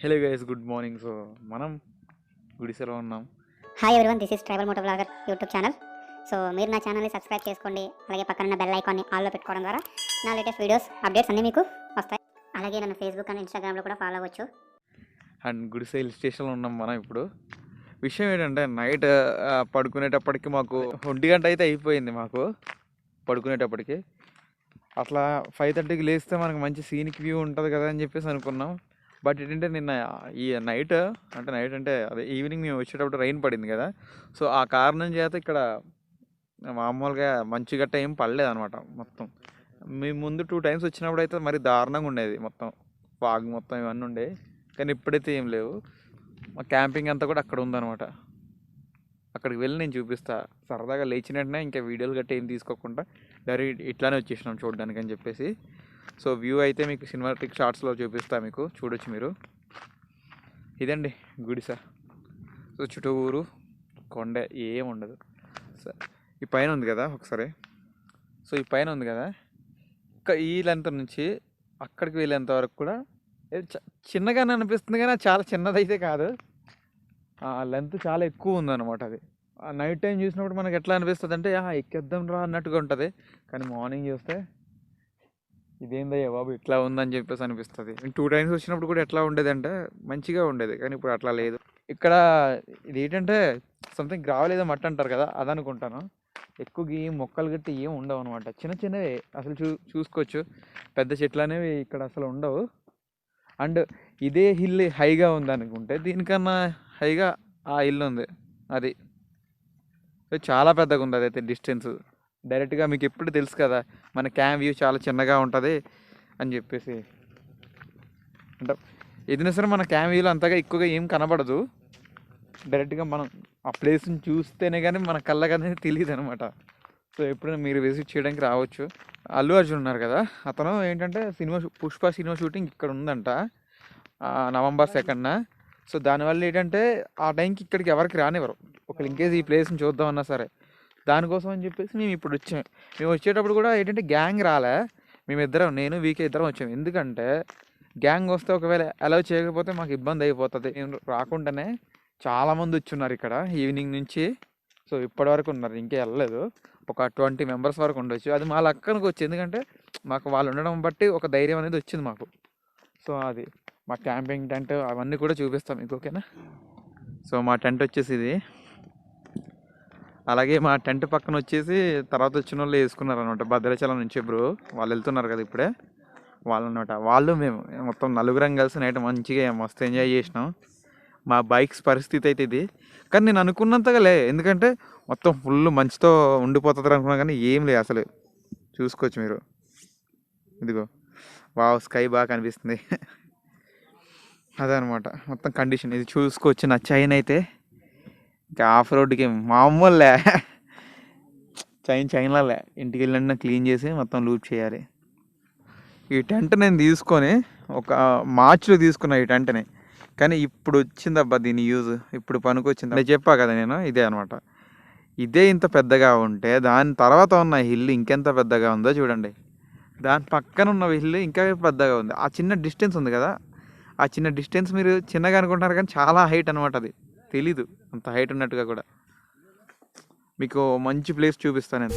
Hello guys, good morning. So మనం గుడిసెలో ఉన్నాం. Hi everyone, this is tribal moto vlogger YouTube channel. So మీరు నా ఛానల్ని సబ్స్క్రైబ్ చేసుకోండి, అలాగే పక్కన ఉన్న బెల్ ఐకాన్ని ఆల్లో పెట్టుకోవడం ద్వారా నా లేటెస్ట్ వీడియోస్ అప్డేట్స్ అన్నీ మీకు వస్తాయి. అలాగే నన్ను ఫేస్బుక్ అండ్ ఇన్స్టాగ్రామ్లో కూడా ఫాలో అవ్వచ్చు. అండ్ గుడిసె హిల్ స్టేషన్లో ఉన్నాం మనం ఇప్పుడు. విషయం ఏంటంటే నైట్ పడుకునేటప్పటికి మాకు 1 గంట అయితే అయిపోయింది. మాకు పడుకునేటప్పటికి అట్లా 5:30కి లేస్తే మనకు మంచి సీనిక్ వ్యూ ఉంటుంది కదా అని చెప్పేసి అనుకున్నాం. బట్ ఏంటంటే నిన్న ఈ నైట్ అంటే అదే ఈవినింగ్ మేము వచ్చేటప్పుడు రైన్ పడింది కదా. సో ఆ కారణం చేత ఇక్కడ మామూలుగా మంచు గట్ట ఏం పడలేదు అనమాట. మొత్తం మేము ముందు 2 times వచ్చినప్పుడు అయితే మరి దారుణంగా ఉండేది, మొత్తం ఫాగ్ మొత్తం ఇవన్నీ ఉండేవి. కానీ ఇప్పుడైతే ఏం లేవు. మా క్యాంపింగ్ అంతా కూడా అక్కడ ఉందన్నమాట. అక్కడికి వెళ్ళి నేను చూపిస్తా. సరదాగా లేచిన వెంటనే ఇంకా వీడియోలు గట్ట ఏం తీసుకోకుండా డైరెక్ట్ ఇట్లానే వచ్చేసినాం చూడడానికి అని చెప్పేసి. సో వ్యూ అయితే మీకు సినిమాటిక్ షార్ట్స్లో చూపిస్తా, మీకు చూడొచ్చు మీరు. ఇదండి గుడిసె. సో చుట్టూరు కొండ ఏం ఉండదు. సో ఈ పైన ఉంది కదా ఒకసారి. సో ఈ పైన ఉంది కదా, ఈ లెంత్ నుంచి అక్కడికి వెళ్ళేంత వరకు కూడా చిన్నగానే అనిపిస్తుంది, కానీ చాలా చిన్నదైతే కాదు. లెంత్ చాలా ఎక్కువ ఉందన్నమాట. అది నైట్ టైం చూసినప్పుడు మనకి ఎట్లా అనిపిస్తుంది అంటే ఎక్కేద్దాం రా అన్నట్టుగా ఉంటుంది. కానీ మార్నింగ్ చూస్తే ఇదేందయ్యా బాబు ఇట్లా ఉందని చెప్పేసి అనిపిస్తుంది. 2 times వచ్చినప్పుడు కూడా ఎట్లా ఉండేది అంటే మంచిగా ఉండేది, కానీ ఇప్పుడు అట్లా లేదు. ఇక్కడ ఇది ఏంటంటే సంథింగ్ గ్రావెల్ ఏదో మట్టి అంటారు కదా, అదనుకుంటాను. ఎక్కువ ఏం మొక్కలు గట్టి ఏం ఉండవు అనమాట. చిన్న చిన్నవి అసలు చూసుకోవచ్చు. పెద్ద చెట్లు అనేవి ఇక్కడ అసలు ఉండవు. అండ్ ఇదే హిల్ హైగా ఉంది అనుకుంటే, దీనికన్నా హైగా ఆ హిల్ ఉంది. అది చాలా పెద్దగా ఉంది. అదైతే డిస్టెన్స్ డైరెక్ట్గా మీకు ఎప్పుడు తెలుసు కదా, మన క్యామ్ వ్యూ చాలా చిన్నగా ఉంటుంది అని చెప్పేసి. అంటే ఏదైనా సరే మన క్యామ్ వ్యూలో అంతగా ఎక్కువగా ఏం కనబడదు. డైరెక్ట్గా మనం ఆ ప్లేస్ని చూస్తేనే కానీ మన కళ్ళకి అనేది తెలియదు అనమాట. సో ఎప్పుడైనా మీరు విజిట్ చేయడానికి రావచ్చు. అల్లు అర్జున్ ఉన్నారు కదా, అతను ఏంటంటే పుష్ప సినిమా షూటింగ్ ఇక్కడ ఉందంట, November 2nd. సో దానివల్ల ఏంటంటే ఆ టైంకి ఇక్కడికి ఎవరికి రానివ్వరు. ఒకళ్ళు ఇంకేసి ఈ ప్లేస్ని చూద్దామన్నా సరే. దానికోసం అని చెప్పేసి మేము ఇప్పుడు వచ్చాం. మేము వచ్చేటప్పుడు కూడా ఏంటంటే గ్యాంగ్ రాలే, మేమిద్దరం, నేను వీకే ఇద్దరం వచ్చాం. ఎందుకంటే గ్యాంగ్ వస్తే ఒకవేళ అలౌ చేయకపోతే మాకు ఇబ్బంది అయిపోతుంది. మేము రాకుండానే చాలామంది వచ్చున్నారు ఇక్కడ ఈవినింగ్ నుంచి. సో ఇప్పటివరకు ఉన్నారు, ఇంకే వెళ్ళలేదు. ఒక 20 members వరకు ఉండొచ్చు. అది మా లక్కనకు వచ్చి, ఎందుకంటే మాకు వాళ్ళు ఉండడం బట్టి ఒక ధైర్యం అనేది వచ్చింది మాకు. సో అది మా క్యాంపింగ్ టెంట్ అవన్నీ కూడా చూపిస్తాం మీకు, ఓకేనా. సో మా టెంట్ వచ్చేసి ఇది. అలాగే మా టెంట్ పక్కన వచ్చేసి తర్వాత వచ్చిన వాళ్ళు వేసుకున్నారు అనమాట. భద్రాచలం నుంచి బ్రో వాళ్ళు వెళ్తున్నారు కదా ఇప్పుడే, వాళ్ళు అనమాట. వాళ్ళు మేము మొత్తం 4 కలిసి నైట్ మంచిగా మస్తు ఎంజాయ్ చేసినాం. మా బైక్స్ పరిస్థితి అయితే ఇది. కానీ నేను అనుకున్నంతగా లే, ఎందుకంటే మొత్తం ఫుల్ మంచుతో ఉండిపోతుంది అనుకున్నా, కానీ ఏం లేదు అసలు. చూసుకోవచ్చు మీరు, ఇదిగో వావ్ స్కై బాగా కనిపిస్తుంది. అదనమాట మొత్తం కండిషన్. ఇది చూసుకోవచ్చు. నా చైన్ అయితే ఇంకా ఆఫ్ రోడ్కి మామూలులే, చైన్లే. ఇంటికి వెళ్ళిన క్లీన్ చేసి మొత్తం లూప్ చేయాలి. ఈ టెంట్ నేను తీసుకొని ఒక మార్చ్లో తీసుకున్నా ఈ టెంట్ని, కానీ ఇప్పుడు వచ్చిందబ్బా దీని యూజ్, ఇప్పుడు పనికొచ్చింది. నేను చెప్పా కదా నేను, ఇదే అనమాట. ఇదే ఇంత పెద్దగా ఉంటే దాని తర్వాత ఉన్న హిల్ ఇంకెంత పెద్దగా ఉందో చూడండి. దాని పక్కన ఉన్న హిల్ ఇంకా పెద్దగా ఉంది. ఆ చిన్న డిస్టెన్స్ ఉంది కదా, ఆ చిన్న డిస్టెన్స్ మీరు చిన్నగా అనుకుంటున్నారు, కానీ చాలా హైట్ అనమాట. అది తెలీదు అంత హైట్ ఉన్నట్టుగా కూడా. మీకు మంచి ప్లేస్ చూపిస్తాను నేను.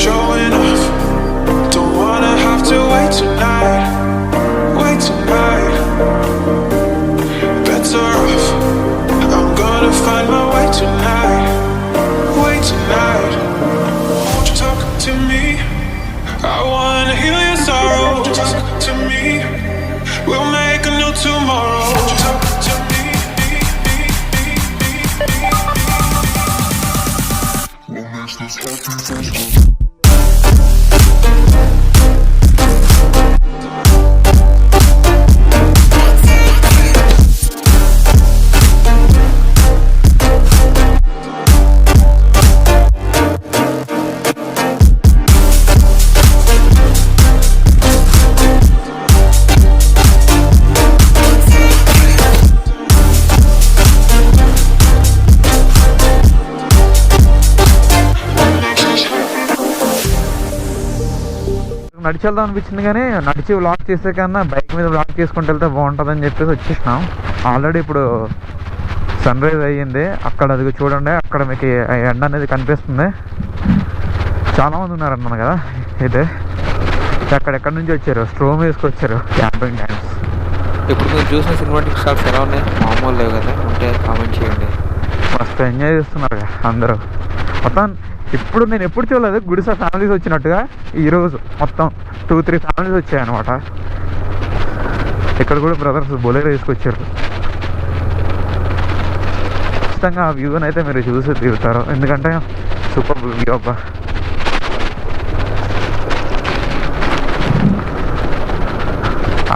Showing off, don't wanna have to wait tonight. Better off, I'm gonna find my way tonight. Won't you talk to me? I wanna heal your sorrow. Talk to me, we'll make a new tomorrow. Won't you talk to me? We'll make this happen. నడిచి వెళ్దాం అనిపించింది, కానీ నడిచి vlog చేసే కన్నా bike మీద vlog చేసుకుంటూ వెళ్తే బాగుంటుందని చెప్పేసి వచ్చేసినాం. ఆల్రెడీ ఇప్పుడు సన్ రైజ్ అయ్యింది. అక్కడ అది చూడండి, అక్కడ మీకు ఎండ అనేది కనిపిస్తుంది. చాలామంది ఉన్నారన్నాను కదా. అయితే ఎక్కడెక్కడి నుంచి వచ్చారు, స్ట్రోమ్ వేసుకొచ్చారు క్యాంపింగ్ డ్యాన్స్. ఇప్పుడు మీరు చూసిన సినిమాటిక్ షాట్స్ ఎలా ఉన్నాయి? మామూలు లేవు కదా, ఉంటే కామెంట్ చేయండి. మస్తు ఎంజాయ్ చేస్తున్నారు అందరూ. మొత్తం ఇప్పుడు నేను ఎప్పుడు చూడలేదు గుడిసె ఫ్యామిలీస్ వచ్చినట్టుగా. ఈరోజు మొత్తం 2-3 ఫ్యామిలీస్ వచ్చాయన్నమాట. ఇక్కడ కూడా బ్రదర్స్ బొలేరో తీసుకొచ్చారు. ఖచ్చితంగా ఆ వ్యూని అయితే మీరు చూసి తీరుతారు, ఎందుకంటే సూపర్ వ్యూ అబ్బా.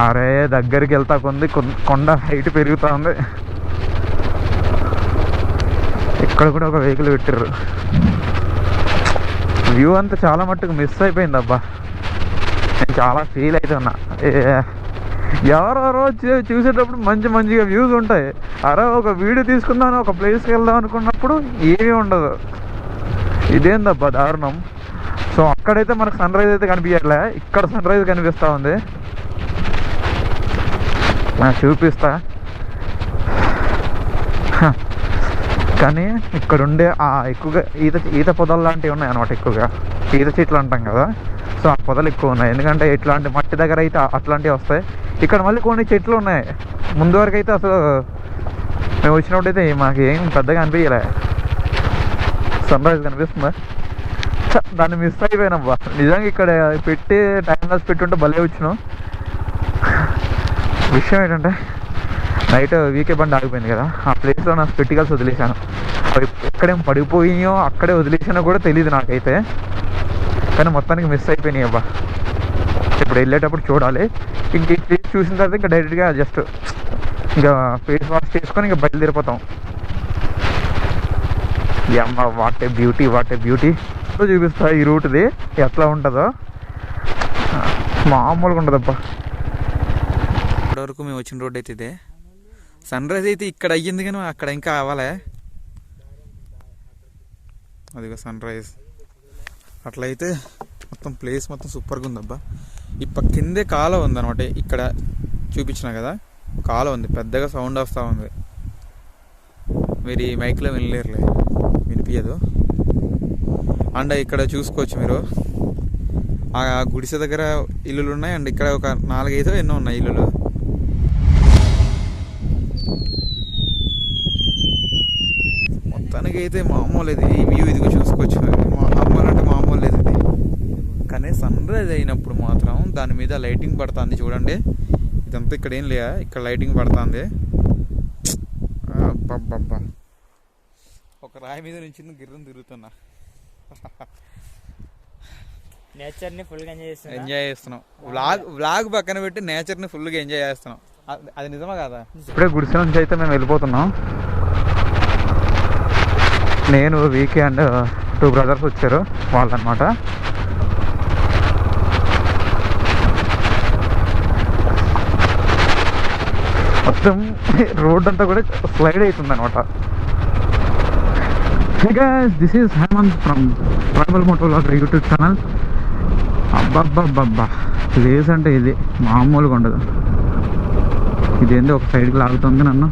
అరే దగ్గరికి వెళ్తా కొంది కొండ హైట్ పెరుగుతూ ఉంది. ఇక్కడ కూడా ఒక వెహికల్ పెట్టారు. వ్యూ అంతా చాలా మట్టుకు మిస్ అయిపోయింది అబ్బా. నేను చాలా ఫీల్ అవుతున్నా. ఎవరెవరో చూసేటప్పుడు మంచిగా వ్యూస్ ఉంటాయి. అరే ఒక వీడియో తీసుకుందాం, ఒక ప్లేస్కి వెళ్దాం అనుకున్నప్పుడు ఏమీ ఉండదు. ఇదేందబ్బా దారుణం. సో అక్కడైతే మనకు సన్ రైజ్ అయితే కనిపించట్లే, ఇక్కడ సన్ రైజ్ కనిపిస్తూ ఉంది. చూపిస్తా. కానీ ఇక్కడ ఉండే ఎక్కువగా ఈత పొదలు లాంటివి ఉన్నాయి అన్నమాట. ఎక్కువగా ఈత చెట్లు అంటాం కదా, సో ఆ పొదలు ఎక్కువ ఉన్నాయి. ఎందుకంటే ఇట్లాంటి మట్టి దగ్గర అయితే అట్లాంటివి వస్తాయి. ఇక్కడ మళ్ళీ కొన్ని చెట్లు ఉన్నాయి. ముందు వరకు అయితే అసలు మేము వచ్చినప్పుడు అయితే మాకు ఏం పెద్దగా అనిపించలే. సన్ రైజ్ కనిపిస్తుందా? దాన్ని మిస్ అయిపోయినబ్బా. నిజంగా ఇక్కడ పెట్టి టైం లాస్ పెట్టుంటే భలే వచ్చినాం. విషయం ఏంటంటే నైట్ వీకే బండి ఆగిపోయింది కదా, ఆ ప్లేస్లో నా స్పెటికల్స్ వదిలేశాను. అవి ఎక్కడేం పడిపోయినాయో అక్కడే వదిలేసానో కూడా తెలియదు నాకైతే. కానీ మొత్తానికి మిస్ అయిపోయినాయి అబ్బా. ఇప్పుడు వెళ్ళేటప్పుడు చూడాలి. ఇంక ఈ ప్లేస్ చూసిన తర్వాత ఇంకా డైరెక్ట్గా జస్ట్ ఇంకా ఫేస్ వాష్ చేసుకొని ఇంకా బయలుదేరిపోతాం. అమ్మ వాట్ ఏ బ్యూటీ. చూపిస్తా ఈ రూట్ది ఎట్లా ఉంటుందో. మామూలుగా ఉంటుందబ్బా. ఇప్పటివరకు మేము వచ్చిన రోడ్ అయితే ఇదే. సన్ రైజ్ అయితే ఇక్కడ అయ్యింది, కానీ అక్కడ ఇంకా అవ్వాలే. అదిగో సన్ రైజ్. అట్లయితే మొత్తం ప్లేస్ మొత్తం సూపర్గా ఉందబ్బా. ఇప్పుడు కిందే కాలువ ఉందన్నమాట. ఇక్కడ చూపించిన కదా కాలువ ఉంది, పెద్దగా సౌండ్ వస్తూ ఉంది. మీరు ఈ మైక్లో వినలేరులే, వినిపించదు. అండ్ ఇక్కడ చూసుకోవచ్చు మీరు, ఆ గుడిసె దగ్గర ఇల్లులు ఉన్నాయి. అండ్ ఇక్కడ ఒక 4-5 ఎన్నో ఉన్నాయి ఇల్లులు. మొత్తానికి అయితే మామూలు ఇది ఈ వ్యూ. ఇదిగో చూసుకోవచ్చు, మామూలు అంటే మామూలు లేదు ఇది. కానీ సన్ రైజ్ అయినప్పుడు మాత్రం దాని మీద లైటింగ్ పడుతుంది చూడండి. ఇదంతా ఇక్కడ ఏం లేదా, ఇక్కడ లైటింగ్ పడుతుంది. అబ్బబ్బబ్బా, ఒక రాయి మీద నుంచి గిర్రం తిరుగుతున్నా. నేచర్ని ఫుల్గా ఎంజాయ్ చేస్తున్నాం. వ్లాగ్ పక్కన పెట్టి నేచర్ని ఫుల్గా ఎంజాయ్ చేస్తున్నాం. అది నిజమా కదా? ఇప్పుడే గుడిసె నుంచి అయితే మేము వెళ్ళిపోతున్నాం. నేను వీకే అండ్ 2 బ్రదర్స్ వచ్చారు వాళ్ళు అనమాట. మొత్తం రోడ్ అంతా కూడా స్లైడ్ అవుతుంది అనమాట. Hey guys, this is Hemanth from tribalmotovloggerhemanth YouTube channel. అబ్బబ్బబ్బబ్బా, ప్లేస్ అంటే ఇది మామూలుగా ఉండదు. ఇదేంటి ఒక సైడ్కి లాగుతుంది నన్ను.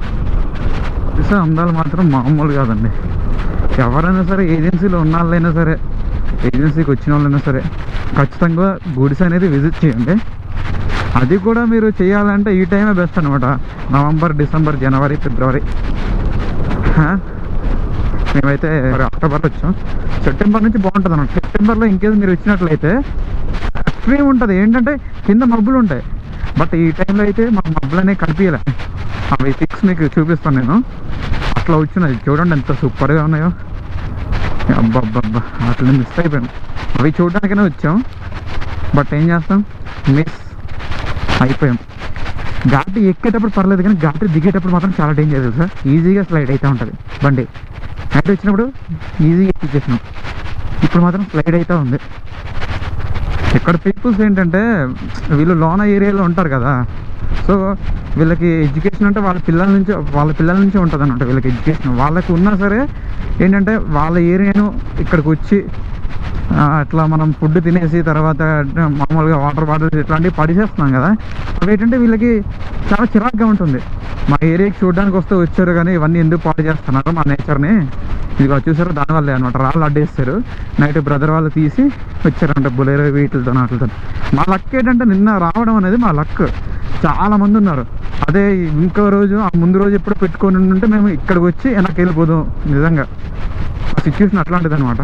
చూసే అందాలు మాత్రం మామూలు కాదండి. ఎవరైనా సరే, ఏజెన్సీలో ఉన్న వాళ్ళైనా సరే, ఏజెన్సీకి వచ్చిన వాళ్ళైనా సరే, ఖచ్చితంగా గుడిసె అనేది విజిట్ చేయండి. అది కూడా మీరు చేయాలంటే ఈ టైమే బెస్ట్ అనమాట. నవంబర్, డిసెంబర్, జనవరి, ఫిబ్రవరి. మేమైతే అక్టోబర్లో వచ్చాం. సెప్టెంబర్ నుంచి బాగుంటుంది అన్నమాట. సెప్టెంబర్లో ఇంకేదో మీరు వచ్చినట్లయితే ఎక్స్ట్రీమ్ ఉంటుంది. ఏంటంటే కింద మబ్బులు ఉంటాయి, బట్ ఈ టైంలో అయితే మాకు మబ్బులు అనేవి కనిపించలే. అవి పిక్స్ మీకు చూపిస్తాను నేను. అట్లా వచ్చినాయి చూడండి ఎంత సూపర్గా ఉన్నాయో. అబ్బబ్బబ్బా, అట్లా మిస్ అయిపోయాం. అవి చూడడానికైనా వచ్చాం, బట్ ఏం చేస్తాం, మిస్ అయిపోయాం. ఘాటి ఎక్కేటప్పుడు పర్లేదు, కానీ ఘాటి దిగేటప్పుడు మాత్రం చాలా డేంజర్ తెలుసా. ఈజీగా స్లైడ్ అవుతూ ఉంటుంది బండి. నైట్ వచ్చినప్పుడు ఈజీగా ఎక్కిచ్చేసినాం, ఇప్పుడు మాత్రం స్లైడ్ అవుతూ ఉంది. ఇక్కడ పీపుల్స్ ఏంటంటే వీళ్ళు లోన ఏరియాలో ఉంటారు కదా, సో వీళ్ళకి ఎడ్యుకేషన్ అంటే వాళ్ళ పిల్లల నుంచి ఉంటుంది అన్నమాట. వీళ్ళకి ఎడ్యుకేషన్ వాళ్ళకి ఉన్నా సరే ఏంటంటే వాళ్ళ ఏరియాను ఇక్కడికి వచ్చి అట్లా మనం ఫుడ్ తినేసి తర్వాత మామూలుగా వాటర్ బాటిల్స్ ఇట్లాంటివి పడిచేస్తున్నాం కదా, అవి ఏంటంటే వీళ్ళకి చాలా చిరాగ్గా ఉంటుంది. మా ఏరియాకి చూడడానికి వస్తే వచ్చారు కానీ ఇవన్నీ ఎందుకు పాడు చేస్తున్నారు మా నేచర్ని, ఇదిగో చూసారు దానివల్లే అనమాట. రాళ్ళు అడ్డేస్తారు. నైట్ బ్రదర్ వాళ్ళు తీసి వచ్చారంట బులేరో వీటితో వాటితో. మా లక్ ఏంటంటే నిన్న రావడం అనేది మా లక్. చాలా మంది ఉన్నారు. అదే ఇంకో రోజు ఆ ముందు రోజు ఎప్పుడు పెట్టుకొని ఉంటే మేము ఇక్కడికి వచ్చి వెనక్కి వెళ్ళిపోదాం. నిజంగా ఆ సిచ్యువేషన్ అట్లాంటిది అనమాట.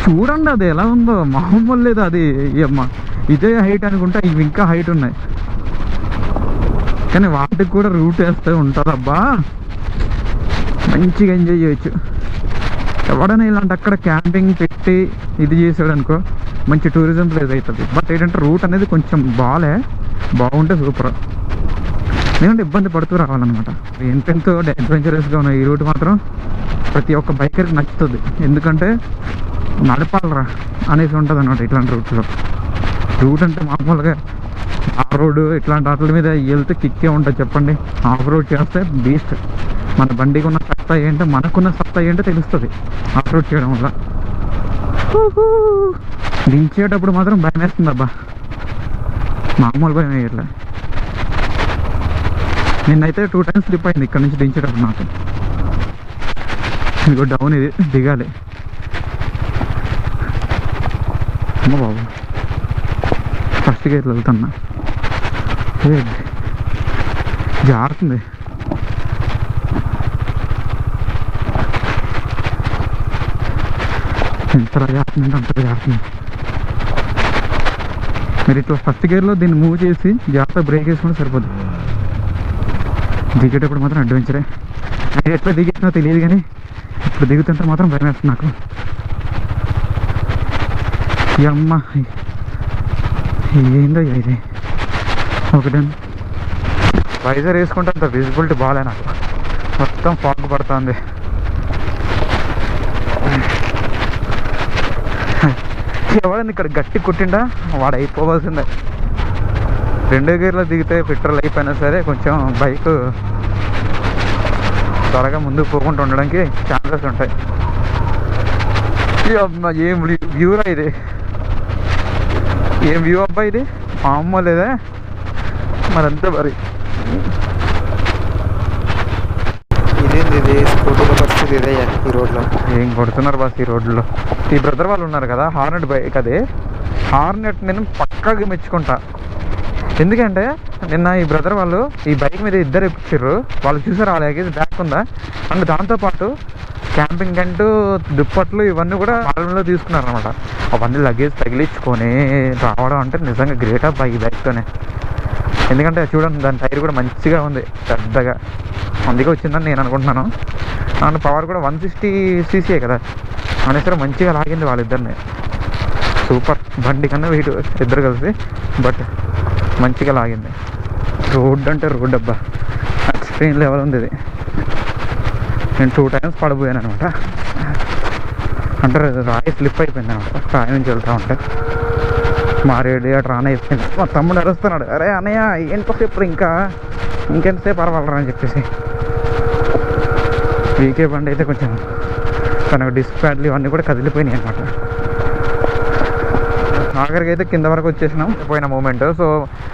చూడండి అది ఎలా ఉందో, మామూలు లేదు అది. అమ్మ ఇదే హైట్ అనుకుంటా, ఇవి ఇంకా హైట్ ఉన్నాయి. కానీ వాటికి కూడా రూట్ వేస్తే ఉంటుందబ్బా, మంచిగా ఎంజాయ్ చేయొచ్చు. ఎవడైనా ఇలాంటి అక్కడ క్యాంపింగ్ పెట్టి ఇది చేసాడు అనుకో మంచి టూరిజం ప్లేస్ అవుతుంది. బట్ ఏంటంటే రూట్ అనేది కొంచెం బాగుంటే సూపర్. ఎందుకంటే ఇబ్బంది పడుతూ రావాలన్నమాట. ఎంతెంతో అడ్వెంచరస్గా ఉన్న ఈ రూట్ మాత్రం ప్రతి ఒక్క బైకర్కి నచ్చుతుంది. ఎందుకంటే నడపాలరా అనేసి ఉంటుంది అన్నమాట ఇట్లాంటి రూట్లో. రూట్ అంటే మామూలుగా ఆఫ్ రోడ్ ఇట్లాంటి వాటి మీద వెళ్తే కిక్కే ఉంటుంది చెప్పండి. ఆఫ్ రోడ్ చేస్తే బీస్ట్. మన బండికి ఉన్న సత్తా ఏంటో మనకున్న సత్తా ఏంటో తెలుస్తుంది ఆఫ్ రోడ్ చేయడం వల్ల. దించేటప్పుడు మాత్రం భయం వేస్తుంది అబ్బా, మామూలు భయం వేయట్లే. నిన్నైతే 2 times స్లిప్ అయింది ఇక్కడ నుంచి దించేటప్పుడు నాకు. ఇదిగో డౌన్, ఇది దిగాలి. అమ్మ బాబు ఫస్ట్ గేర్లో వెళ్తున్నా, జారుతుంది. ఎంతలా జారుతుంది అంతలా జారుతుంది. మీరు ఇట్లా ఫస్ట్ గేర్లో దీన్ని మూవ్ చేసి జాగ్రత్త బ్రేక్ వేసుకుంటే సరిపోతుంది. దిగేటప్పుడు మాత్రం అడ్వెంచరే. నేను ఎట్లా దిగేసినా తెలియదు కానీ ఇప్పుడు దిగుతుంటే మాత్రం భయం వేస్తుంది నాకు. ఈ అమ్మ ఏందో ఇది ఒకటే. వైజర్ వేసుకుంటే అంత విజిబిలిటీ బాగాలే నాకు, మొత్తం ఫాగ్ పడుతుంది. ఎవడని ఇక్కడ గట్టి కుట్టిండా వాడు అయిపోవాల్సిందే. 2 గేర్లో దిగితే పెట్రోల్ అయిపోయినా సరే కొంచెం బైక్ త్వరగా ముందుకు పోకుండా ఉండడానికి ఛాన్సెస్ ఉంటాయి. ఏం వ్యూరా ఇది, ఏం వ్యూ అబ్బా ఇది, మామూలు లేదా మరంతా మరి. ఇది స్కూటీలో పరిస్థితి ఇదే ఈ రోడ్లో. ఏం కొడుతున్నారు బస్ ఈ రోడ్లో. ఈ బ్రదర్ వాళ్ళు ఉన్నారు కదా హార్నెట్ బైక్, అదే హార్నెట్ నేను పక్కాగా మెచ్చుకుంటా. ఎందుకంటే నిన్న ఈ బ్రదర్ వాళ్ళు ఈ బైక్ మీద ఇద్దరు ఎక్కించారు. వాళ్ళు చూసారు ఆ లగేజ్ బ్యాక్ ఉందా, అండ్ దాంతోపాటు క్యాంపింగ్ టెంట్ దుప్పట్లు ఇవన్నీ కూడా వాళ్ళలో తీసుకున్నారు అనమాట. అవన్నీ లగేజ్ తగిలించుకొని రావడం అంటే నిజంగా గ్రేట్ అబ్బా ఈ బైక్తోనే. ఎందుకంటే చూడండి దాని టైర్ కూడా మంచిగా ఉంది పెద్దగా, అందుకే వచ్చిందని నేను అనుకుంటున్నాను. అండ్ పవర్ కూడా 160cc కదా అనేసరి మంచిగా లాగింది వాళ్ళిద్దరిని. సూపర్ బండి కన్నా వెయిట్ ఇద్దరు కలిసి, బట్ మంచిగా లాగింది. రోడ్ అంటే రోడ్ అబ్బా, ఎక్స్ట్రీమ్ లెవెల్ ఉంది ఇది. నేను 2 times పడిపోయాను అనమాట. అంటే రాయి స్లిప్ అయిపోయింది అనమాట రాయి నుంచి వెళ్తూ ఉంటే. మా రేడియేటర్ ఆన్ అయిపోయింది. మా తమ్ముడు అరుస్తున్నాడు, అరే అన్నయ్య ఎంతసేపు ఇంకెంతసేపు పర్వాలరా అని చెప్పేసి. వీకే బండి అయితే కొంచెం తనకు డిస్క్ ప్యాడ్లు ఇవన్నీ కూడా కదిలిపోయినాయి అనమాట. ఆఖరికి అయితే కింద వరకు వచ్చేసినాం పోయిన మూమెంట్. సో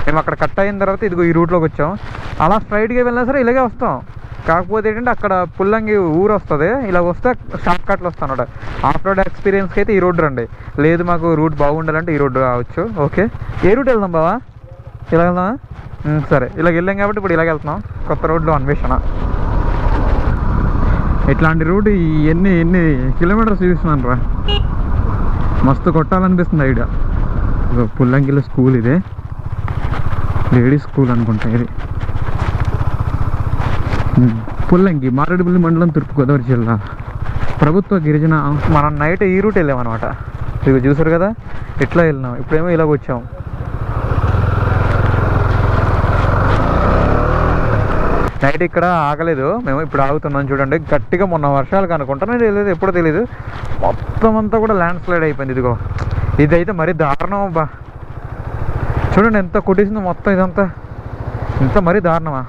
మేము అక్కడ కట్ అయిన తర్వాత ఇదిగో ఈ రూట్లోకి వచ్చాం. అలా స్ట్రైట్గా వెళ్ళినా సరే ఇలాగే వస్తాం. కాకపోతే ఏంటంటే అక్కడ పుల్లంగి ఊరు వస్తుంది, ఇలా వస్తే షార్ట్ కట్లు వస్తాను అనమాట. ఆఫ్ రోడ్ ఎక్స్పీరియన్స్కి అయితే ఈ రోడ్ రండి. లేదు మాకు రూట్ బాగుండాలంటే ఈ రోడ్డు రావచ్చు. ఓకే, ఏ రూట్ వెళ్దాం బావా? ఇలా వెళ్దామా? సరే, ఇలాగ వెళ్ళాం కాబట్టి ఇప్పుడు ఇలాగ వెళ్తున్నాం. కొత్త రోడ్లో అన్వేషణ. ఇట్లాంటి రూట్ ఎన్ని కిలోమీటర్స్ చూస్తున్నాను రా, మస్తు కొట్టాలనిపిస్తుంది ఐడియా. పుల్లంగిలో స్కూల్ ఇదే, లేడీస్ స్కూల్ అనుకుంటా ఇది. పుల్లంగి మారేడుపల్లి మండలం, తూర్పుగోదావరి జిల్లా. ప్రభుత్వ గిరిజన. మనం నైట్ ఈ రూట్ వెళ్ళామన్నమాట. ఇవి చూసారు కదా ఎట్లా వెళ్ళినాం. ఇప్పుడేమో ఇలాగ వచ్చాం. నైట్ ఇక్కడ ఆగలేదు మేము, ఇప్పుడు ఆగుతున్నాం. చూడండి గట్టిగా మొన్న వర్షాలు కనుకుంటాను తెలియదు, ఎప్పుడో తెలియదు. మొత్తం అంతా కూడా ల్యాండ్ స్లైడ్ అయిపోయింది. ఇదిగో ఇదైతే మరీ దారుణం అబ్బా. చూడండి ఎంత కొట్టేసిందో మొత్తం ఇదంతా, ఇంత మరీ దారుణమా.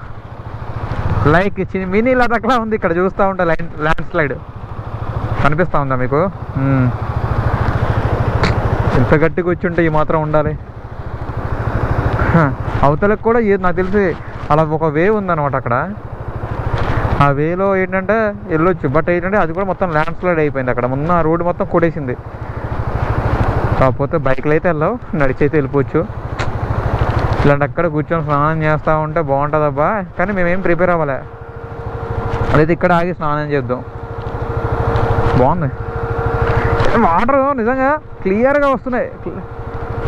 లైక్ మినీ లదాఖ్లా ఉంది ఇక్కడ చూస్తూ ఉంటే ల్యాండ్ స్లైడ్ కనిపిస్తూ ఉందా మీకు? ఎంత గట్టిగా వచ్చుంటే ఈ మాత్రం ఉండాలి. అవతలకు కూడా నాకు తెలిసి అలా ఒక వే ఉందన్నమాట అక్కడ. ఆ వేలో ఏంటంటే వెళ్ళొచ్చు, బట్ ఏంటంటే అది కూడా మొత్తం ల్యాండ్ స్లైడ్ అయిపోయింది. అక్కడ మొన్న ఆ రోడ్డు మొత్తం కొట్టేసింది. కాకపోతే బైక్లు అయితే వెళ్ళావు, నడిచైతే వెళ్ళిపోవచ్చు. ఇలాంటి అక్కడ కూర్చొని స్నానం చేస్తూ ఉంటే బాగుంటుంది అబ్బా. కానీ మేమేం ప్రిపేర్ అవ్వలే, అదైతే ఇక్కడ ఆగి స్నానం చేద్దాం. బాగుంది వాటర్, నిజంగా క్లియర్గా వస్తున్నాయి.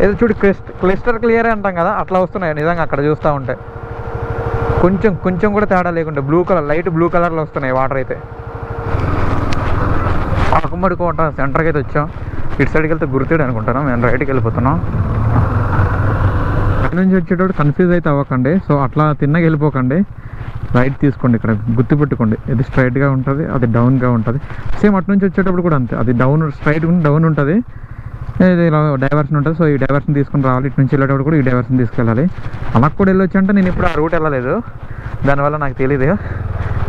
ఏదో చూడు క్లిస్టర్ క్లియర్ అంటాం కదా, అట్లా వస్తున్నాయి నిజంగా అక్కడ చూస్తూ ఉంటే. కొంచెం కూడా తేడా లేకుండా బ్లూ కలర్, లైట్ బ్లూ కలర్లో వస్తున్నాయి వాటర్ అయితే. ఆకుమడికోట సెంటర్కి అయితే వచ్చాం. ఇటు సైడ్కి వెళ్తే గుర్తుడు అనుకుంటాను, మేము రైట్కి వెళ్ళిపోతున్నాం. అటు నుంచి వచ్చేటప్పుడు కన్ఫ్యూజ్ అయితే అవ్వకండి. సో అట్లా తిన్నగా వెళ్ళిపోకండి, రైట్ తీసుకోండి. ఇక్కడ గుర్తుపెట్టుకోండి, ఇది స్ట్రైట్గా ఉంటుంది, అది డౌన్గా ఉంటుంది. సేమ్ అటు నుంచి వచ్చేటప్పుడు కూడా అంతే, అది డౌన్ స్ట్రైట్ డౌన్ ఉంటుంది, ఇది ఇలా డైవర్షన్ ఉంటుంది. సో ఈ డైవర్షన్ తీసుకుని రావాలి. ఇటు నుంచి వెళ్ళేటప్పుడు కూడా ఈ డైవర్షన్ తీసుకెళ్ళాలి. అలా కూడా వెళ్ళొచ్చు అంటే నేను ఇప్పుడు ఆ రూట్ వెళ్ళలేదు, దానివల్ల నాకు తెలియదు.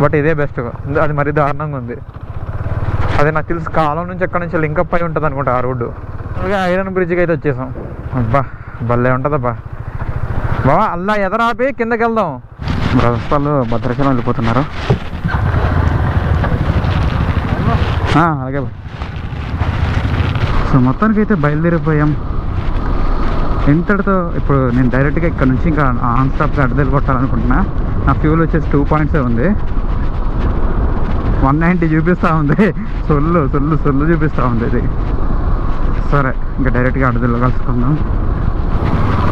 బట్ ఇదే బెస్ట్, అది మరీ దారుణంగా ఉంది. అదే నాకు తెలిసి కాలం నుంచి ఎక్కడి నుంచి లింకప్ అయి ఉంటుంది అనుకుంటా ఆ రోడ్డు. అలాగే ఐరన్ బ్రిడ్జ్కి అయితే వచ్చేసాం. అబ్బా భలే ఉంటుందబ్బా. బాబా అలా ఎదరాపి కిందకి వెళ్దాం. ప్రస్తుతాలు భద్రాచలం వెళ్ళిపోతున్నారు. అలాగే సో మొత్తానికి అయితే బయలుదేరిపోయాం. ఇంతటితో ఇప్పుడు నేను డైరెక్ట్గా ఇక్కడ నుంచి ఇంకా ఆన్ స్టాప్గా అడ్డదెలు కొట్టాలనుకుంటున్నా. నా ఫ్యూల్ వచ్చేసి 2 పాయింట్సే ఉంది, 190 చూపిస్తూ ఉంది. సొల్లు చూపిస్తూ ఉంది ఇది. సరే ఇంకా డైరెక్ట్గా అడ్డదెల్లో కలుసుకుందాం.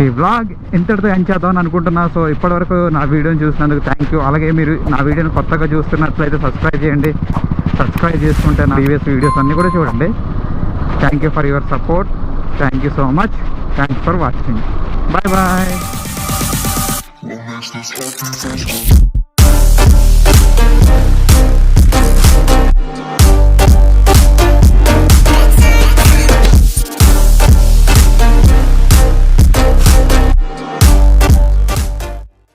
ఈ వ్లాగ్ ఇంతటితో ఎండ్ చేద్దామని అనుకుంటున్నా. సో ఇప్పటివరకు నా వీడియోని చూసినందుకు థ్యాంక్ యూ. అలాగే మీరు నా వీడియోని కొత్తగా చూస్తున్నట్లయితే సబ్స్క్రైబ్ చేయండి. సబ్స్క్రైబ్ చేసుకుంటే నా ప్రీవియస్ వీడియోస్ అన్నీ కూడా చూడండి. Thank you for your support. Thank you so much. Thanks for watching. Bye bye.